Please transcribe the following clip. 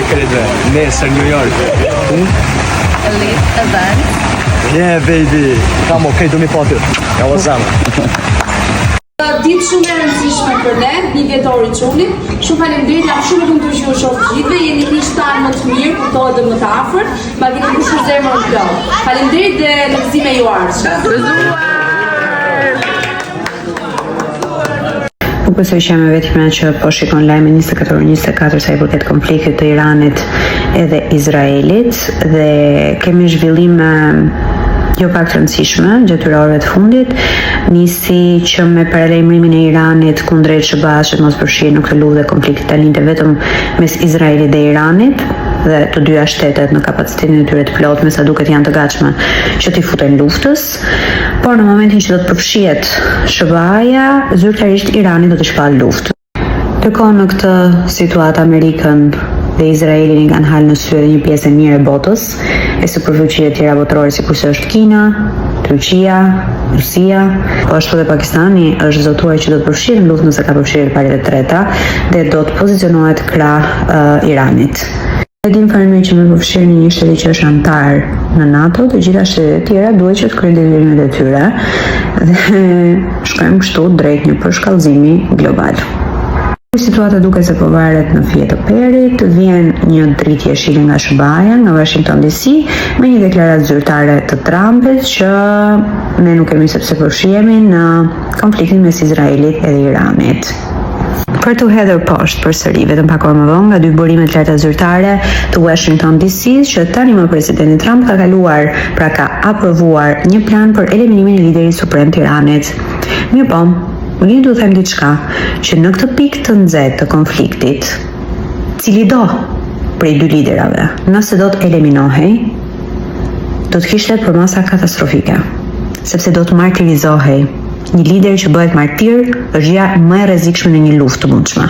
sekretve, nesër New York. Elite event. Yeah, baby. Come okay, do me party. Ja u zama. Ditë shumë e rëndësishme për ne, një vjetor i çunit. Shumë faleminderit, jam shumë e kënaqur që ju shoh gjithëve. Jeni miqtar më të mirë, kuptohet dhe më të afërt. Ma keni mbushur zemrën plot. Faleminderit dhe lëvizime ju ardhshme. Nuk besoj që jam e vetmja që po shikon lajmin 24 sa i përket konfliktit të Iranit edhe Izraelit dhe kemi zhvillime jo pak të rëndësishme gjatë orëve të fundit, nisi që me paralajmërimin e Iranit kundrejt SBA-s që mos përfshihet në këtë luftë konflikti ta lindte vetëm mes Izraelit dhe Iranit dhe të dyja shtetet në kapacitetin e tyre të plot me sa duket janë të gatshme që t'i futen luftës, por në momentin që do të përfshihet SBA-ja, zyrtarisht Irani do të shpallë luftë. Ndërkohë në këtë situatë Amerikën dhe Izraelin i kanë halë në sy edhe një pjesë e mirë e botës, e superfuqive tjera botërore sikurse është Kina, Turqia, Rusia, po ashtu dhe Pakistani është zotuar që do të përfshihet në luftë nëse ka përfshirë parit e treta dhe do të pozicionohet krah Iranit. E dim fare mirë që me përfshirjen e një shteti që është antar në NATO, të gjitha shtetet e tjera duhet që të kryejnë detyrimet e tyre dhe shkojmë kështu drejt një përshkallëzimi global. Situata duket se po varet në fije të perit, vjen një dritje shili nga SBA-ja, nga Washington DC, me një deklaratë zyrtare të Trumpit që ne nuk kemi sepse përfshihemi në konfliktin mes Izraelit edhe Iranit. Për të hedhur poshtë përsëri vetëm pak orë më vonë nga dy burime të larta zyrtare të Washington DC që tani më presidenti Trump ka kaluar, pra ka aprovuar një plan për eliminimin e liderit suprem të Iranit. Mirë po, unë du të them diçka që në këtë pikë të nxehtë të konfliktit, cili do prej dy liderave, nëse do të eliminohej, do të kishte përmasa katastrofike, sepse do të martirizohej. Një lider që bëhet martir është gjëja më e rrezikshme në një luftë të mundshme.